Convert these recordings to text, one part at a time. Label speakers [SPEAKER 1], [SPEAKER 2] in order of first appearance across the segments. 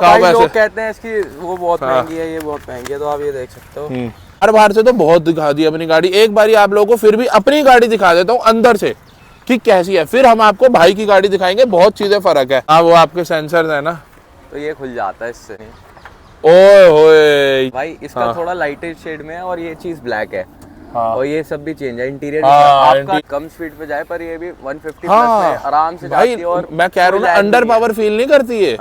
[SPEAKER 1] भाई लोग कहते हैं इसकी वो बहुत महंगी है, ये बहुत महंगी है, तो आप ये देख सकते हो।
[SPEAKER 2] हर बार से तो बहुत दिखा दी अपनी गाड़ी, एक बारी आप लोगों को फिर भी अपनी गाड़ी दिखा देता हूँ अंदर से कि कैसी है, फिर हम आपको भाई की गाड़ी दिखाएंगे, बहुत चीजें फर्क है। हाँ वो आपके सेंसर है ना,
[SPEAKER 1] तो ये खुल जाता है इससे।
[SPEAKER 2] ओए होए
[SPEAKER 1] भाई इसका थोड़ा लाइटर शेड में है और ये चीज ब्लैक है।
[SPEAKER 2] हाँ।
[SPEAKER 1] और ये सब भी चेंज है, इंटीरियर
[SPEAKER 2] हाँ,
[SPEAKER 1] कम स्पीड पे जाए पर ये भी 150
[SPEAKER 2] हाँ,
[SPEAKER 1] प्लस में आराम से
[SPEAKER 2] भाई
[SPEAKER 1] जाती है। और
[SPEAKER 2] मैं कह रहा हूँ ना, अंडर पावर फील नहीं करती है।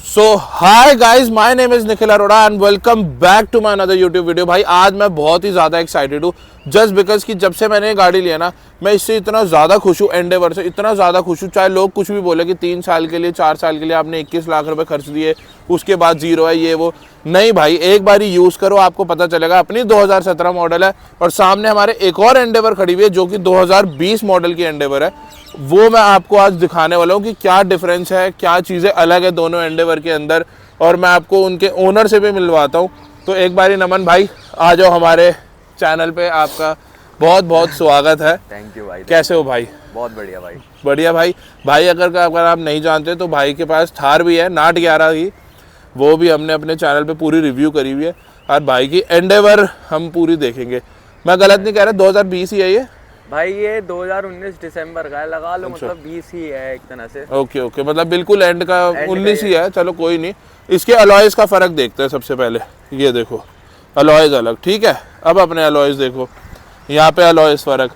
[SPEAKER 2] So hi guys, my name is Nikhil Arora and welcome back to my another YouTube video. भाई आज मैं बहुत ही ज़्यादा एक्साइटेड हूँ जस्ट बिकॉज कि जब से मैंने ये गाड़ी लिया ना, मैं इससे इतना ज़्यादा खुश हूँ, एंडेवर से इतना ज़्यादा खुश हूँ। चाहे लोग कुछ भी बोले कि 3 साल के लिए 4 साल के लिए आपने 21 लाख रुपए खर्च दिए, उसके बाद जीरो है ये वो। नहीं भाई, एक बार यूज़ करो, आपको पता चलेगा। अपनी 2017 मॉडल है और सामने हमारे एक और एंडेवर खड़ी हुई है जो कि 2020 मॉडल की एंडेवर है। वो मैं आपको आज दिखाने वाला हूँ कि क्या डिफरेंस है, क्या चीज़ें अलग है दोनों एंडेवर के अंदर, और मैं आपको उनके ओनर से भी मिलवाता हूँ। तो एक बारी नमन भाई आ जाओ हमारे चैनल पे, आपका बहुत बहुत स्वागत है।
[SPEAKER 1] थैंक यू भाई।
[SPEAKER 2] कैसे हो भाई?
[SPEAKER 1] बहुत बढ़िया भाई।
[SPEAKER 2] बढ़िया भाई। भाई अगर आप नहीं जानते तो भाई के पास थार भी है, नाट 11 की, वो भी हमने अपने चैनल पे पूरी रिव्यू करी हुई है। और भाई की एंडेवर हम पूरी देखेंगे। मैं गलत नहीं कह रहा, 2020 ही है ये
[SPEAKER 1] भाई? ये 2019 दिसंबर का है, लगा लो। अच्छा। मतलब 20 ही है एक तरह से।
[SPEAKER 2] ओके ओके, मतलब बिल्कुल एंड का 19 ही है। चलो कोई नहीं। इसके अलॉयज का फर्क देखते हैं सबसे पहले। ये देखो अलॉयज अलग, ठीक है। अब अपने अलॉयज देखो, यहाँ पे अलॉयज फर्क,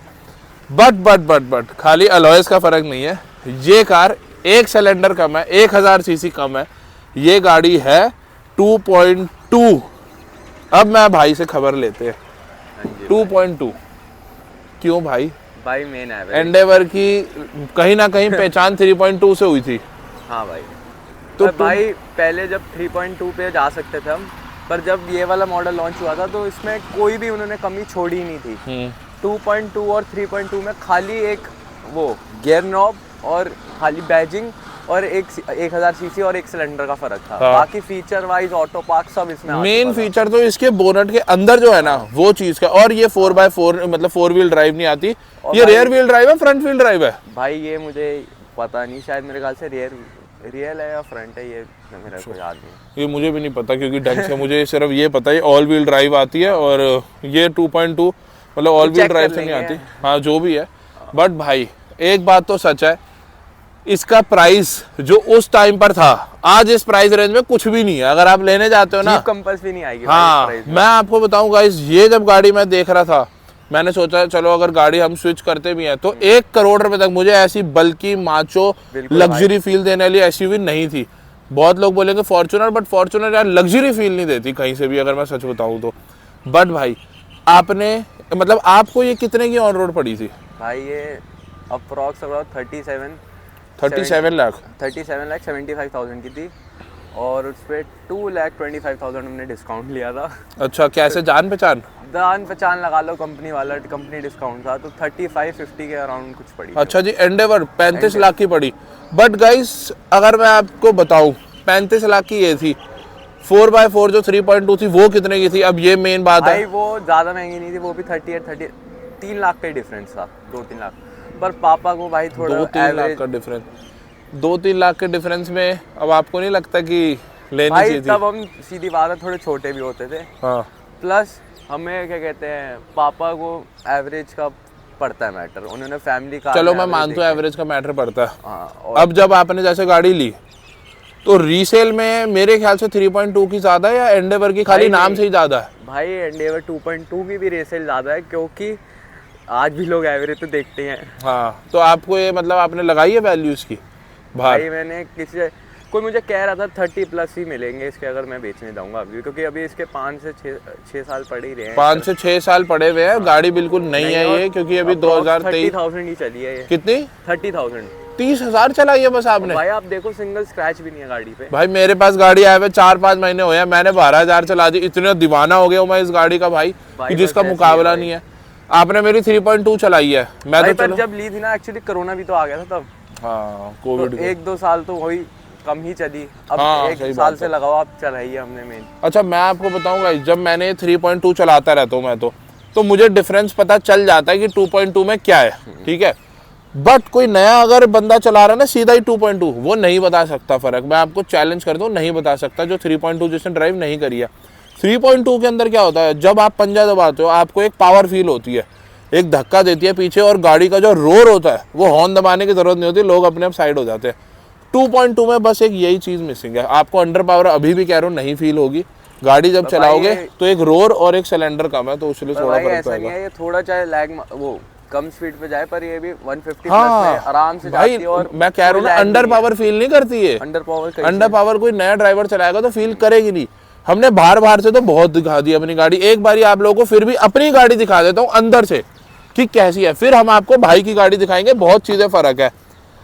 [SPEAKER 2] बट खाली अलॉयज का फर्क नहीं है। ये कार एक सिलेंडर कम है, 1000 सीसी कम है। ये गाड़ी है 2.2। अब मैं भाई से खबर लेते हैं। 2.2 क्यों भाई?
[SPEAKER 1] भाई मेन एवरेज
[SPEAKER 2] एंडेवर की कहीं ना कहीं पहचान 3.2 से हुई थी।
[SPEAKER 1] हाँ भाई।
[SPEAKER 2] तो
[SPEAKER 1] भाई पहले जब 3.2 पे जा सकते थे हम, पर जब ये वाला मॉडल लॉन्च हुआ था तो इसमें कोई भी उन्होंने कमी छोड़ी नहीं थी। 2.2 और 3.2 में खाली एक वो गियर नॉब और खाली बैजिंग और 1000 सीसी और एक सिलेंडर का फर्क था।
[SPEAKER 2] हाँ।
[SPEAKER 1] बाकी फीचर वाइज ऑटो पार्क सब इसमें
[SPEAKER 2] मेन फीचर तो इसके बोनट के अंदर जो है ना, वो चीज का। और ये 4x4 मतलब 4 व्हील ड्राइव नहीं आती। ये रियर व्हील ड्राइव है, फ्रंट व्हील ड्राइव है?
[SPEAKER 1] भाई ये मुझे पता नहीं, शायद मेरे ख्याल से रियल है या फ्रंट है, ये मेरे को याद नहीं।
[SPEAKER 2] ये मुझे भी नहीं पता क्योंकि ढंग से मुझे सिर्फ ये पता है ऑल व्हील ड्राइव आती है और ये 2.2 मतलब ऑल व्हील ड्राइव से नहीं आती। हाँ जो भी है, बट भाई एक बात तो सच है, इसका प्राइस जो उस टाइम पर था, आज इस प्राइस रेंज में कुछ भी नहीं है। अगर आप लेने जाते हो ना,
[SPEAKER 1] कंपल्स भी नहीं आएगी।
[SPEAKER 2] हाँ मैं आपको बताऊं गाइस, ये जब गाड़ी मैं देख रहा था, मैंने सोचा चलो अगर गाड़ी हम स्विच करते भी हैं तो 1 करोड़ रुपए तक मुझे ऐसी बल्कि माचो लग्जरी फील देने वाली एसयूवी नहीं थी। बहुत लोग बोलेंगे फॉर्च्यूनर, बट फॉर्च्यूनर यार लग्जरी फील नहीं देती कहीं से भी, अगर मैं सच बताऊं तो। बट भाई आपने मतलब आपको ये कितने की ऑन रोड पड़ी थी?
[SPEAKER 1] भाई ये अप्रॉक्स अबाउट
[SPEAKER 2] 37 लाख
[SPEAKER 1] 75,000 की थी और उस पर 2,25,000 हमने डिस्काउंट लिया था।
[SPEAKER 2] अच्छा, कैसे? जान पहचान
[SPEAKER 1] लगा लो, कंपनी वाला कंपनी डिस्काउंट था, तो 35-50 के अराउंड कुछ पड़ी।
[SPEAKER 2] अच्छा जी, एंडेवर 35 लाख की पड़ी। बट गाइस अगर मैं आपको बताऊं, 35 लाख की ये थी। 4x4 जो 3.2 थी वो कितने की थी? अब ये मेन बात है।
[SPEAKER 1] वो ज्यादा महंगी नहीं थी, वो भी 3 लाख का ही डिफरेंस था, 2-3 लाख। पर पापा को भाई थोड़ा
[SPEAKER 2] 2-3 लाख का डिफरेंस, 2-3 लाख के डिफरेंस में अब आपको नहीं लगता कि लेनी चाहिए थी?
[SPEAKER 1] तब हम सीधी बात है थोड़े छोटे भी होते थे।
[SPEAKER 2] हाँ।
[SPEAKER 1] प्लस हमें क्या कहते हैं, पापा को एवरेज का पड़ता है मैटर, उन्होंने फैमिली का।
[SPEAKER 2] चलो मैं मानता हूँ एवरेज का मैटर पड़ता है।
[SPEAKER 1] हाँ,
[SPEAKER 2] अब जब आपने जैसे गाड़ी ली तो रीसेल में मेरे ख्याल से 3.2 की ज्यादा है या एंडेवर की खाली नाम से ही ज्यादा है?
[SPEAKER 1] भाई एंडेवर 2.2 की भी रीसेल ज्यादा है, क्योंकि आज भी लोग एवरेज तो देखते हैं।
[SPEAKER 2] हाँ, तो आपको ये मतलब आपने लगाई है वैल्यू इसकी?
[SPEAKER 1] भाई मैंने कोई मुझे कह रहा था 30 प्लस ही मिलेंगे इसके अगर मैं बेचने जाऊंगा अभी, क्योंकि अभी इसके 5 से 6 साल पड़े ही रहे हैं।
[SPEAKER 2] 5 से 6 साल पड़े हुए हैं। गाड़ी बिल्कुल नहीं है ये, क्योंकि अभी 2023
[SPEAKER 1] 30,000 ही चली है ये।
[SPEAKER 2] कितनी?
[SPEAKER 1] 30,000।
[SPEAKER 2] 30,000 चलाई है बस आपने?
[SPEAKER 1] भाई आप देखो, सिंगल स्क्रैच भी नहीं है गाड़ी पे।
[SPEAKER 2] भाई मेरे पास गाड़ी आए हुए 4-5 महीने हुए हैं, मैंने 12,000 चला दी। इतना दीवाना हो गया हूँ मैं इस गाड़ी का भाई कि जिसका मुकाबला नहीं है। आपने मेरी 3.2 चलाई है। मैं तो
[SPEAKER 1] जब ली थी ना, एक्चुअली कोरोना भी तो आ गया था तब।
[SPEAKER 2] हाँ, कोविड
[SPEAKER 1] 1-2 साल तो वही कम ही चली। अब
[SPEAKER 2] हाँ,
[SPEAKER 1] 1 साल से लगाओ आप चलाई है हमने मेन।
[SPEAKER 2] अच्छा मैं आपको बताऊंगा, जब मैंने 3.2 चलाता रहता हूँ मैं, तो तो मुझे डिफरेंस पता चल जाता है कि 2.2 में क्या है, ठीक है। बट कोई नया अगर बंदा चला रहा है ना सीधा ही 2.2, वो नहीं बता सकता फर्क। मैं आपको चैलेंज करता हूँ, नहीं बता सकता जो 3.2 जिसने ड्राइव नहीं करी है। 3.2 के अंदर क्या होता है, जब आप पंजा दबाते हो आपको एक पावर फील होती है, एक धक्का देती है पीछे, और गाड़ी का जो रोर होता है वो हॉर्न दबाने की जरूरत नहीं होती, लोग अपने आप साइड हो जाते हैं। 2.2 में बस एक यही चीज मिसिंग है। आपको अंडर पावर अभी भी कह रहा हूँ नहीं फील होगी, गाड़ी जब चलाओगे तो एक रोर और एक सिलेंडर कम है, तो उसलिए थोड़ा फर्क
[SPEAKER 1] ऐसा नहीं
[SPEAKER 2] आएगा।
[SPEAKER 1] है, ये थोड़ा चाहे लैग वो कम स्पीड पे जाए पर ये भी 150
[SPEAKER 2] हाँ,
[SPEAKER 1] प्लस में आराम से
[SPEAKER 2] भाई
[SPEAKER 1] जाती है। और
[SPEAKER 2] मैं कह रहा हूँ ना, अंडर पावर फील नहीं करती है। अंडर पावर कोई नया ड्राइवर चलाएगा तो फील करेगी नहीं। हमने बाहर से तो बहुत दिखा दी अपनी गाड़ी, एक बारी आप लोगों को फिर भी अपनी गाड़ी दिखा देता हूँ अंदर से कि कैसी है, फिर हम आपको भाई की गाड़ी दिखाएंगे। बहुत चीजें फर्क है।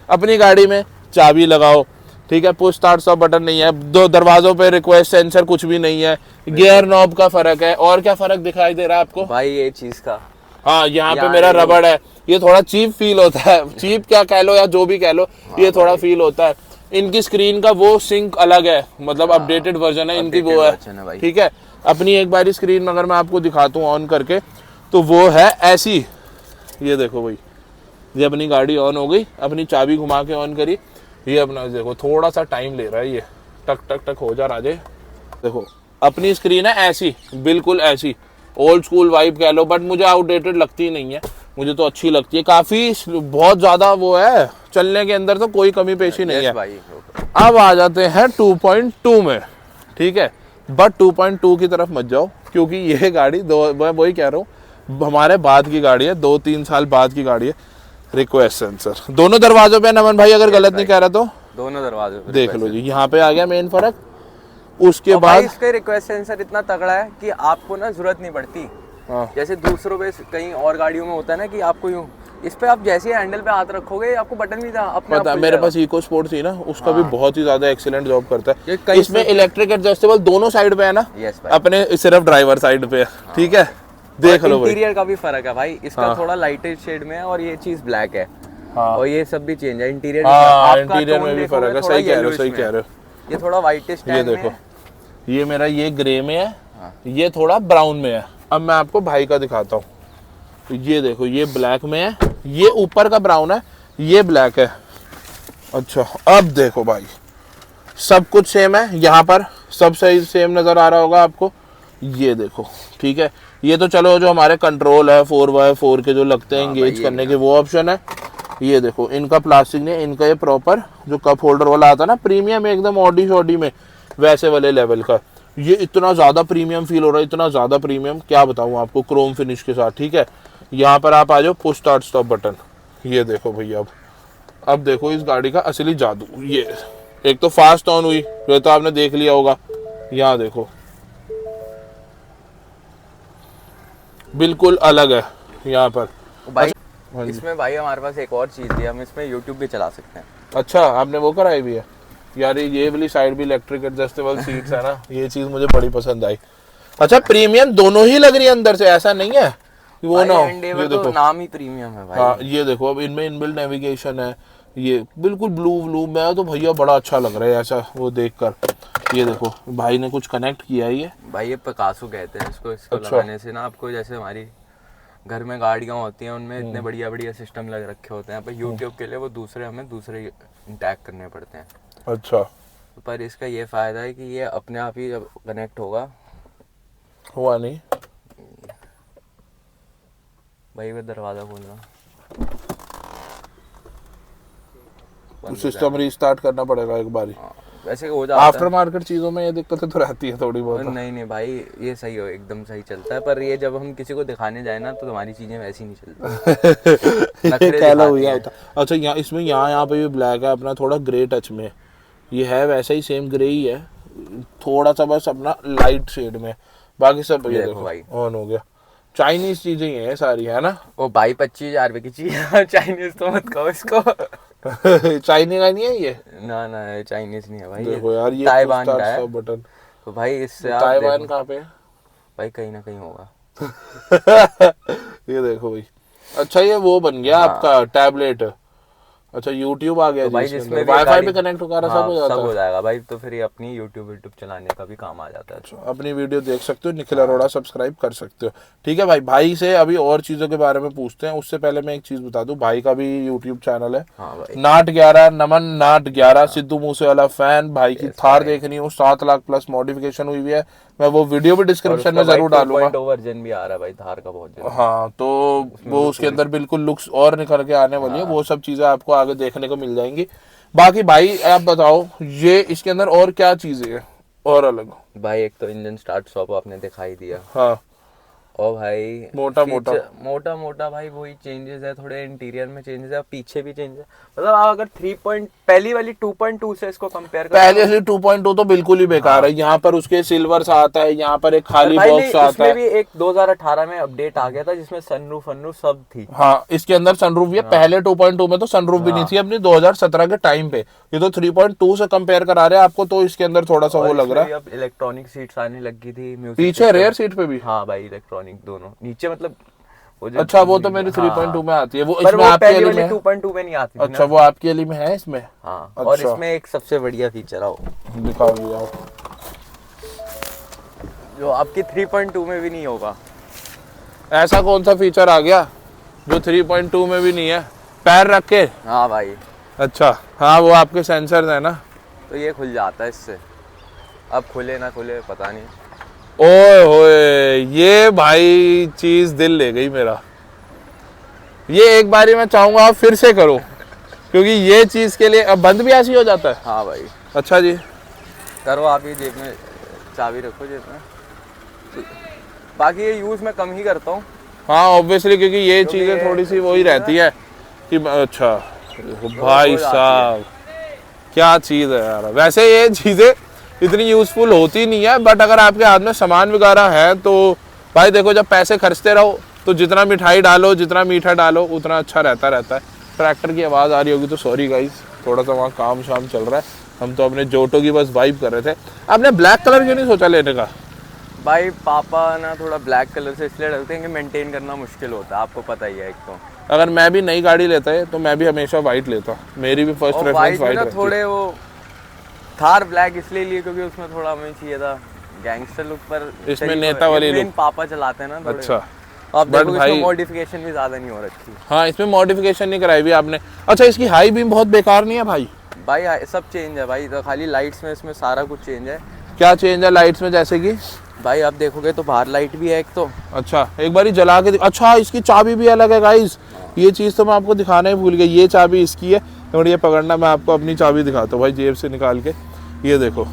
[SPEAKER 2] अपनी गाड़ी में चाबी लगाओ, ठीक है, पुश स्टार्ट स्टॉप बटन नहीं है, दो दरवाजों पे रिक्वेस्ट सेंसर कुछ भी नहीं है, गियर नॉब का फर्क है। और क्या फर्क दिखाई दे रहा है आपको
[SPEAKER 1] भाई ये चीज का?
[SPEAKER 2] हाँ, यहाँ पे मेरा रबड़ है, ये थोड़ा चीप फील होता है, चीप क्या कह लो या जो भी कह लो, ये थोड़ा फील होता है। इनकी स्क्रीन का वो सिंक अलग है, मतलब अपडेटेड वर्जन है इनकी, वो है, ठीक है। अपनी एक बारी स्क्रीन अगर मैं आपको दिखाता हूँ ऑन करके, तो वो है ऐसी, ये देखो भाई, ये अपनी गाड़ी ऑन हो गई, अपनी चाबी घुमा के ऑन करी, ये अपना देखो थोड़ा सा टाइम ले रहा है, ये टक टक टक हो जा राजे। देखो अपनी स्क्रीन है ऐसी, बिल्कुल ऐसी, ओल्ड स्कूल वाइब कह लो, बट मुझे आउटडेटेड लगती नहीं है, मुझे तो अच्छी लगती है काफी। बहुत ज्यादा वो है, चलने के अंदर तो कोई कमी पेशी नहीं है। अब आ जाते हैं 2.2 में, ठीक है। बट 2.2 की तरफ मत जाओ, क्योंकि ये गाड़ी मैं वही कह रहा हूँ, हमारे बाद की गाड़ी है, 2-3 साल बाद की गाड़ी है। रिक्वेस्ट सेंसर दोनों दरवाजों पे, नमन भाई अगर गलत नहीं कह रहा तो
[SPEAKER 1] दोनों दरवाजों पे
[SPEAKER 2] देख लो जी, यहाँ पे आ गया मेन फर्क। उसके बाद
[SPEAKER 1] इसका रिक्वेस्ट सेंसर इतना तगड़ा है कि आपको ना जरूरत नहीं पड़ती। हाँ। जैसे दूसरों पे कहीं और गाड़ियों में होता है ना कि आपको यूं, इस पे आप जैसे ही हैंडल पे हाथ रखोगे आपको बटन भी था अपने आप।
[SPEAKER 2] मेरे पास इको स्पोर्ट थी ना, उसका भी बहुत ही ज्यादा एक्सीलेंट जॉब करता है। इसमें इलेक्ट्रिक एडजस्टेबल दोनों साइड पे है ना, अपने सिर्फ ड्राइवर साइड पे, ठीक है। देख लो भाई,
[SPEAKER 1] इंटीरियर का भी फर्क है भाई, इसका थोड़ा लाइटेड शेड में है और ये चीज ब्लैक है, और ये सब भी चेंज है। इंटीरियर
[SPEAKER 2] इंटीरियर में भी फर्क है, सही कह रहे हो, सही कह रहे हो।
[SPEAKER 1] ये थोड़ा व्हाइटिश टैन में है,
[SPEAKER 2] ये मेरा ये ग्रे में है, ये थोड़ा ब्राउन में है। अब मैं आपको भाई का दिखाता हूँ, तो ये देखो, ये ब्लैक में है, ये ऊपर का ब्राउन है, ये ब्लैक है। अच्छा अब देखो भाई, सब कुछ सेम है, यहाँ पर सब सही सेम नजर आ रहा होगा आपको, ये देखो, ठीक है। ये तो चलो जो हमारे कंट्रोल है 4x4 के जो लगते हैं एंगेज करने के, वो ऑप्शन है। ये देखो इनका प्लास्टिक नहीं, इनका ये प्रॉपर जो कप होल्डर वाला आता है ना, प्रीमियम एकदम ऑडी शॉडी में वैसे वाले लेवल का। ये इतना ज्यादा प्रीमियम फील हो रहा है, इतना ज्यादा प्रीमियम, क्या बताऊं आपको, क्रोम फिनिश के साथ, ठीक है। यहाँ पर आप आ जाओ, पुश स्टार्ट स्टॉप बटन, ये देखो भैया। अब देखो इस गाड़ी का असली जादू, ये एक तो फास्ट ऑन हुई, ये तो आपने देख लिया होगा, यहाँ देखो बिल्कुल अलग है यहाँ पर
[SPEAKER 1] भाई। इसमें भाई हमारे पास एक और चीज है, हम इसमें YouTube भी चला सकते हैं।
[SPEAKER 2] अच्छा, आपने वो कराई भी है यार, ये वाली साइड भी इलेक्ट्रिक एडजस्टेबल सीट्स है ना, ये चीज मुझे बड़ी पसंद आई। अच्छा, प्रीमियम दोनों ही लग रही है अंदर से, ऐसा नहीं है वो ना हो, ये देखो
[SPEAKER 1] तो नाम ही प्रीमियम है भाई।
[SPEAKER 2] हाँ ये देखो, अब इनमें इनबिल्ट नेविगेशन है, ये बिल्कुल ब्लू, मैं तो भैया बड़ा अच्छा लग रहा है ऐसा वो देखकर। ये देखो भाई ने कुछ कनेक्ट किया है, ये
[SPEAKER 1] भाई ये पिकासो कहते हैं इसको। अच्छा। लगाने से ना आपको, जैसे हमारी घर में गाड़ियाँ होती हैं उनमें इतने बढ़िया सिस्टम लग रखे होते हैं, पर यूट्यूब के लिए वो हमें दूसरे इंटैग करने पड़ते हैं।
[SPEAKER 2] अच्छा,
[SPEAKER 1] पर इसका ये फायदा है कि ये अपने आप ही जब कनेक्ट होगा,
[SPEAKER 2] हुआ नहीं
[SPEAKER 1] भाई, वो दरवाजा खोलना,
[SPEAKER 2] सिस्टम रीस्टार्ट करना पड़ेगा एक बारी।
[SPEAKER 1] वैसे हो जाता है।
[SPEAKER 2] आफ्टर मार्केट चीजों में ये दिक्कतें तो रहती है थोड़ी बहुत।
[SPEAKER 1] नहीं भाई, ये सही हो, एकदम सही चलता है, पर ये जब हम किसी को दिखाने जाए ना तो हमारी चीजें वैसी नहीं चलती।
[SPEAKER 2] अच्छा, यहाँ इसमें यहाँ पे भी ब्लैक है अपना, थोड़ा ग्रे टच में, ये है वैसा ही सेम ग्रे ही है, थोड़ा सा बस अपना लाइट शेड में, बाकी सब ये देखो भाई ऑन हो गया। चाइनीज चीजें ही है सारी, है ना।
[SPEAKER 1] ओ भाई 25,000 रुपए की चीज, चाइनीज तो मत कहो इसको।
[SPEAKER 2] चाइनीज का नहीं है ये,
[SPEAKER 1] ना चाइनीज नहीं है भाई,
[SPEAKER 2] देखो यार ये
[SPEAKER 1] ताइवान का है
[SPEAKER 2] बटन।
[SPEAKER 1] तो भाई इससे
[SPEAKER 2] ताइवान कहाँ पे है
[SPEAKER 1] भाई, कहीं ना कहीं होगा।
[SPEAKER 2] ये देखो भाई, अच्छा ये वो बन गया आपका टैबलेट। अच्छा YouTube आ गया
[SPEAKER 1] तो
[SPEAKER 2] जी
[SPEAKER 1] भाई
[SPEAKER 2] इसके
[SPEAKER 1] जिसमें
[SPEAKER 2] अंदर,
[SPEAKER 1] भी
[SPEAKER 2] वाईफाई
[SPEAKER 1] गाड़ी-
[SPEAKER 2] पे कनेक्ट होकर
[SPEAKER 1] हाँ,
[SPEAKER 2] सब हो जाता
[SPEAKER 1] सब
[SPEAKER 2] है।
[SPEAKER 1] हो जाएगा भाई, तो फिर ये अपनी यूट्यूब चलाने का भी काम आ जाता है।
[SPEAKER 2] अपनी वीडियो देख सकते हो, निखिल अरोड़ा सब्सक्राइब कर सकते हो। ठीक है भाई, भाई से अभी और चीज़ों के बारे में पूछते हैं। उससे पहले मैं एक चीज़ बता दूं, भाई का भी यूट्यूब चैनल है,
[SPEAKER 1] हाँ भाई,
[SPEAKER 2] नाट 11, नमन नाट 11, सिद्धू मूसेवाला फैन। भाई की थार देखनी हो, 7 लाख प्लस मॉडिफिकेशन हुई है, मैं वो वीडियो भी डिस्क्रिप्शन में जरूर डालूंगा।
[SPEAKER 1] 2.0 वर्जन भी आ रहा है भाई थार का, बहुत जल्द।
[SPEAKER 2] हाँ, तो वो उसके अंदर बिल्कुल लुक्स और निकल के आने वाली है, वो सब चीज़ें आपको आगे देखने को मिल जाएंगी। बाकी भाई आप बताओ, ये इसके अंदर और क्या चीज़ें हैं और अलग?
[SPEAKER 1] भाई एक तो इंजन स्टार्ट स्टॉप आपने दिखाई दिया,
[SPEAKER 2] हाँ,
[SPEAKER 1] और भाई
[SPEAKER 2] मोटा मोटा
[SPEAKER 1] मोटा भाई वही चेंजेस है, थोड़े इंटीरियर में चेंजेस है, पीछे भी चेंजेस है। मतलब आप अगर पहली वाली 2.2 से इसको कंपेयर करो,
[SPEAKER 2] पहले से 2.2 तो बिल्कुल ही बेकार है। यहाँ पर उसके सिल्वर सा आता है, यहाँ पर एक खाली
[SPEAKER 1] भाई
[SPEAKER 2] बॉक्स आता
[SPEAKER 1] इसमें
[SPEAKER 2] है।
[SPEAKER 1] भी एक 2018 में अपडेट आ गया था जिसमें सनरूफ सब थी।
[SPEAKER 2] हाँ, इसके अंदर सनरूफ भी है। पहले 2.2 में तो सनरूफ भी नहीं थी अपनी 2017 के टाइम पे। ये तो 3.2 से कंपेयर करा रहे हैं आपको, तो इसके अंदर थोड़ा सा वो लग रहा है।
[SPEAKER 1] अब इलेक्ट्रॉनिक सीट्स आने लगी थी, म्यूजिक
[SPEAKER 2] पीछे रेयर सीट पे भी।
[SPEAKER 1] हाँ भाई, इलेक्ट्रॉनिक दोनों नीचे, मतलब वो
[SPEAKER 2] अच्छा, वो तो मेरी 3.2 में आती है, वो
[SPEAKER 1] पर
[SPEAKER 2] इसमें
[SPEAKER 1] वो
[SPEAKER 2] आपके
[SPEAKER 1] पहली
[SPEAKER 2] एली
[SPEAKER 1] वाली
[SPEAKER 2] में है।
[SPEAKER 1] 2.2 में नहीं आती थी
[SPEAKER 2] अच्छा,
[SPEAKER 1] ना।
[SPEAKER 2] वो आपके एली में है इसमें।
[SPEAKER 1] हाँ,
[SPEAKER 2] अच्छा।
[SPEAKER 1] और इसमें एक सबसे बढ़िया फीचर आओ,
[SPEAKER 2] दिखाओ दिखाओ,
[SPEAKER 1] जो आपकी 3.2 में भी नहीं होगा।
[SPEAKER 2] ऐसा कौन सा फीचर आ गया जो 3.2 में भी नहीं है? पैर रख के।
[SPEAKER 1] हाँ भाई,
[SPEAKER 2] अच्छा, हाँ, वो आपके सेंसर है ना,
[SPEAKER 1] तो ये खुल जाता है इससे। अब खुले ना खुले पता नहीं।
[SPEAKER 2] ओए होए, ये भाई चीज दिल ले गई मेरा। ये एक बारी मैं चाहूंगा आप फिर से करो, क्योंकि ये चीज के लिए अब बंद भी ऐसी हो जाता है।
[SPEAKER 1] हाँ भाई,
[SPEAKER 2] अच्छा जी,
[SPEAKER 1] करो आप, ये जेब में चाबी रखो जेब में। बाकी ये यूज मैं कम ही करता हूँ।
[SPEAKER 2] हाँ ऑब्वियसली, क्योंकि ये चीजें थोड़ी सी वही रहती है कि अच्छा भाई साहब क्या चीज है यार। वैसे ये चीजें इतनी यूजफुल होती नहीं है, बट अगर आपके हाथ में सामान वगैरह है तो भाई देखो, जब पैसे खर्चते रहो तो जितना मिठाई डालो, जितना मीठा डालो, उतना अच्छा रहता है। ट्रैक्टर की आवाज़ आ रही होगी तो सॉरी गाइस, थोड़ा सा वहाँ काम शाम चल रहा है। हम तो अपने जोटो की बस वाइब कर रहे थे। आपने ब्लैक कलर क्यों नहीं सोचा लेने का?
[SPEAKER 1] भाई पापा ना थोड़ा ब्लैक कलर से इसलिए डरते हैं कि मेंटेन करना मुश्किल होता है, आपको पता ही है। एक तो
[SPEAKER 2] अगर मैं भी नई गाड़ी लेता है तो मैं भी हमेशा वाइट लेता, मेरी भी फर्स्ट
[SPEAKER 1] और
[SPEAKER 2] रेफरेंस वाइट
[SPEAKER 1] ना
[SPEAKER 2] रहती है।
[SPEAKER 1] थोड़े वो थार ब्लैक इसलिए लिए क्योंकि उसमें थोड़ा हमें चाहिए था गैंगस्टर लुक, पर
[SPEAKER 2] इसमें नेता वाली लुक
[SPEAKER 1] पापा चलाते हैं ना थोड़े।
[SPEAKER 2] अच्छा,
[SPEAKER 1] आप देखो
[SPEAKER 2] भाई
[SPEAKER 1] इसमें मॉडिफिकेशन भी ज्यादा नहीं हो रखी।
[SPEAKER 2] हाँ, इसमें मॉडिफिकेशन नहीं कराई भी आपने। अच्छा, इसकी हाई बीम बहुत बेकार नहीं है भाई?
[SPEAKER 1] भाई सब चेंज है भाई, तो खाली लाइट्स में इसमें सारा कुछ चेंज है।
[SPEAKER 2] क्या चेंज है लाइट्स में? जैसे कि
[SPEAKER 1] भाई आप देखोगे तो बाहर लाइट भी है एक तो।
[SPEAKER 2] अच्छा, एक बारी जला के अच्छा, इसकी चाबी भी अलग है गाइस। ये चीज़ तो मैं आपको दिखाना ही भूल गया। ये चाबी इसकी है, और ये पकड़ना, मैं आपको अपनी चाबी दिखाता हूँ भाई जेब से निकाल के। ये देखो,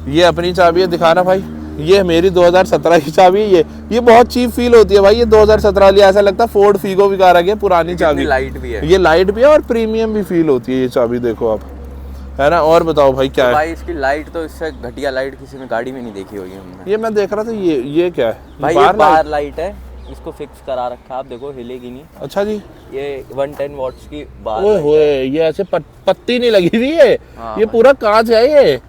[SPEAKER 2] ये अपनी चाबी है, दिखाना भाई। ये मेरी 2017 की चाबी है। ये बहुत चीप फील होती है भाई, ये 2017 वाली, ऐसा लगता है फोर्ड फीगो वगैरह की पुरानी चाबी।
[SPEAKER 1] लाइट भी है,
[SPEAKER 2] ये लाइट भी है और प्रीमियम भी फील होती है ये चाबी, देखो आप, है ना। और बताओ भाई क्या
[SPEAKER 1] तो
[SPEAKER 2] है?
[SPEAKER 1] भाई इसकी लाइट तो इससे घटिया लाइट किसी ने गाड़ी में नहीं देखी होगी हमने।
[SPEAKER 2] ये मैं देख रहा था, ये क्या है
[SPEAKER 1] भाई? ये बाहर लाइट है, इसको फिक्स करा रखा है, आप देखो हिलेगी नहीं।
[SPEAKER 2] अच्छा जी,
[SPEAKER 1] ये 110 वॉट्स की बाहर
[SPEAKER 2] ओए होए, ये ऐसे पत्ती नहीं लगी हुई है।
[SPEAKER 1] हाँ
[SPEAKER 2] ये पूरा कांच है ये,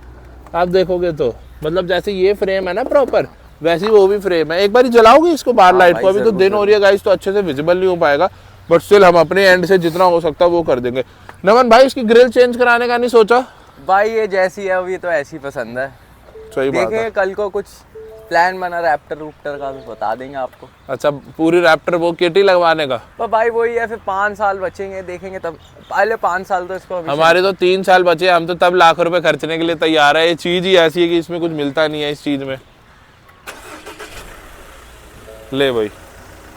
[SPEAKER 2] आप देखोगे तो। मतलब जैसे ये फ्रेम है ना प्रॉपर, वैसे ही वो भी फ्रेम है। एक बार जलाओगे इसको बाहर लाइट को? अभी तो दिन हो रही है गाइस, तो अच्छे से विजिबल नहीं हो पाएगा, बट स्टिल हम अपने एंड से जितना हो सकता है वो कर देंगे। नमन भाई, इसकी ग्रिल चेंज कराने का नहीं सोचा?
[SPEAKER 1] भाई ये जैसी है अभी तो ऐसी पसंद है।
[SPEAKER 2] सही बात है।
[SPEAKER 1] देखेंगे कल को कुछ प्लान बना रैप्टर रूप्टर का तो बता देंगे आपको।
[SPEAKER 2] अच्छा, पूरी रैप्टर वो किटी लगवाने का?
[SPEAKER 1] पर भाई वही है, फिर 5 साल बचेंगे, देखेंगे तब। पहले 5 साल तो इसको
[SPEAKER 2] हमारे तो 3 साल बचे, हम तो तब लाख रुपए खर्चने के लिए तैयार है। ये चीज ही ऐसी है कि इसमें कुछ मिलता नहीं है इस चीज में। ले भाई,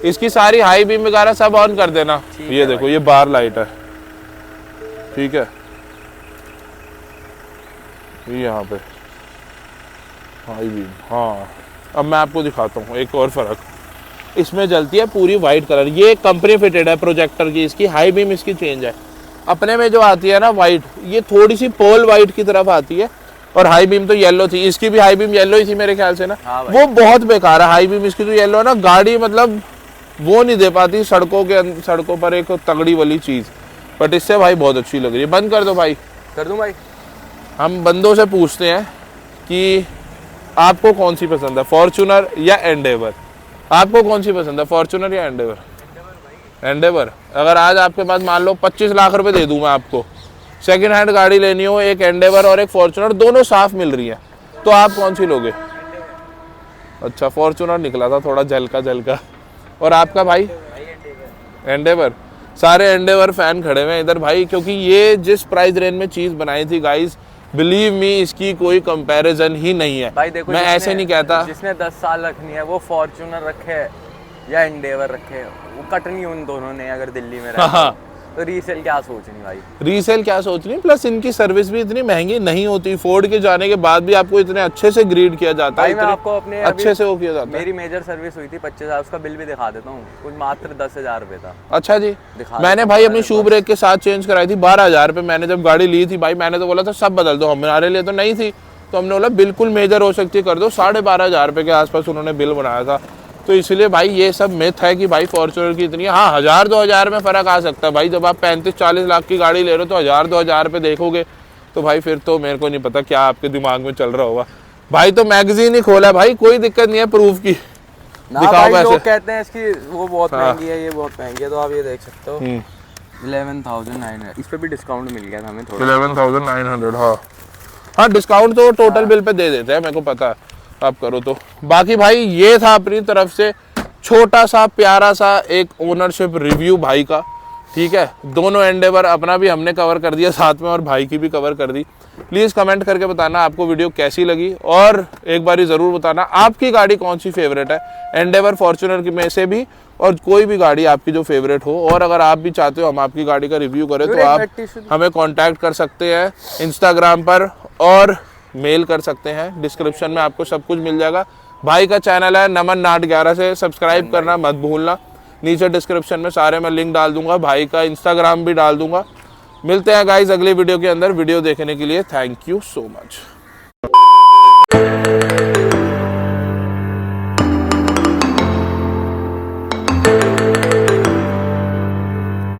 [SPEAKER 2] इसकी सारी हाई बीम वगैरह सब ऑन कर देना। ये देखो, ये बार लाइट है, ठीक है, ये यहाँ पे हाई बीम। हाँ, अब मैं आपको दिखाता हूँ एक और फर्क। इसमें जलती है पूरी वाइट कलर, ये कंपनी फिटेड है प्रोजेक्टर की। इसकी हाई बीम इसकी चेंज है। अपने में जो आती है ना वाइट, ये थोड़ी सी पोल वाइट की तरफ आती है, और हाई बीम तो येलो थी। इसकी भी हाई बीम येलो ही थी मेरे ख्याल से ना।
[SPEAKER 1] हाँ
[SPEAKER 2] वो बहुत बेकार है हाई बीम इसकी तो येलो है ना। गाड़ी मतलब वो नहीं दे पाती सड़कों पर एक तगड़ी वाली चीज, बट इससे भाई बहुत अच्छी लग रही है। बंद कर दो भाई।
[SPEAKER 1] कर दूं भाई?
[SPEAKER 2] हम बंदों से पूछते हैं कि आपको कौन सी पसंद है, फॉर्च्यूनर या एंडेवर? आपको कौन सी पसंद है, फॉर्च्यूनर या एंडेवर? एंडेवर। अगर आज आपके पास मान लो 25 लाख रुपए दे दूं मैं आपको, सेकंड हैंड गाड़ी लेनी हो, एक एंडेवर और एक फॉर्च्यूनर, दोनों साफ मिल रही है, तो आप कौन सी लोगे? अच्छा, फॉर्च्यूनर निकला था थोड़ा झलका। और आपका भाई? एंडेवर। सारे एंडेवर फैन खड़े हुए हैं इधर भाई, क्योंकि ये जिस प्राइस रेंज में चीज बनाई थी गाइस, बिलीव मी, इसकी कोई कंपैरिजन ही नहीं है
[SPEAKER 1] भाई। देखो,
[SPEAKER 2] मैं ऐसे नहीं कहता।
[SPEAKER 1] जिसने 10 साल रखनी है वो फॉर्च्यूनर रखे या एंडेवर रखे, वो कटनी उन दोनों ने अगर दिल्ली में रहे तो रीसेल क्या सोचनी भाई? रीसेल
[SPEAKER 2] क्या सोचनी, प्लस इनकी सर्विस भी इतनी महंगी नहीं होती। फोर्ड के जाने के बाद भी आपको इतने अच्छे से ग्रीड किया जाता है,
[SPEAKER 1] मैं आपको अपने
[SPEAKER 2] अच्छे से वो किया जाता है।
[SPEAKER 1] मेरी मेजर सर्विस हुई थी 25,000, उसका बिल भी दिखा देता हूँ, कुछ मात्र 10,000 रुपए था।
[SPEAKER 2] अच्छा जी, मैंने भाई अपनी शू ब्रेक के साथ चेंज कराई थी 12,000 रुपए। मैंने जब गाड़ी ली थी भाई, मैंने तो बोला था सब बदल दो, हमारे लिए तो नहीं थी, तो हमने बोला बिल्कुल मेजर हो सकती है कर दो। 12,500 रुपए के आसपास उन्होंने बिल बनाया था। तो इसलिए भाई ये सब मिथ है कि भाई फॉर्च्यूनर की इतनी, हाँ 1,000-2,000 में फ़र्क आ सकता है भाई। जब आप 35-40 लाख की गाड़ी ले रहे हो तो 1,000-2,000 रुपये देखोगे तो भाई फिर तो मेरे को नहीं पता क्या आपके दिमाग में चल रहा होगा भाई। तो मैगजीन ही खोला भाई, कोई दिक्कत नहीं है प्रूफ की।
[SPEAKER 1] दिखाओ भाई, लोग कहते हैं इसकी वो बहुत महंगी है, ये बहुत महंगी है, तो आप ये देख सकते हो 11,900। इस पे भी डिस्काउंट मिल गया था हमें थोड़ा,
[SPEAKER 2] 11,900। हाँ डिस्काउंट तो टोटल बिल पे दे देते हैं, मेरे को पता है आप करो तो। बाकी भाई ये था अपनी तरफ से छोटा सा प्यारा सा एक ओनरशिप रिव्यू भाई का, ठीक है। दोनों एंडेवर अपना भी हमने कवर कर दिया साथ में, और भाई की भी कवर कर दी। प्लीज़ कमेंट करके बताना आपको वीडियो कैसी लगी, और एक बार ज़रूर बताना आपकी गाड़ी कौन सी फेवरेट है, एंडेवर फॉर्च्यूनर की में से भी, और कोई भी गाड़ी आपकी जो फेवरेट हो। और अगर आप भी चाहते हो हम आपकी गाड़ी का रिव्यू करें तो आप हमें कॉन्टैक्ट कर सकते हैं इंस्टाग्राम पर, और मेल कर सकते हैं। डिस्क्रिप्शन में आपको सब कुछ मिल जाएगा। भाई का चैनल है नमन नाट 11 से सब्सक्राइब करना मत भूलना। नीचे डिस्क्रिप्शन में सारे मैं लिंक डाल दूंगा, भाई का इंस्टाग्राम भी डाल दूंगा। मिलते हैं गाइज अगली वीडियो के अंदर। वीडियो देखने के लिए थैंक यू सो मच।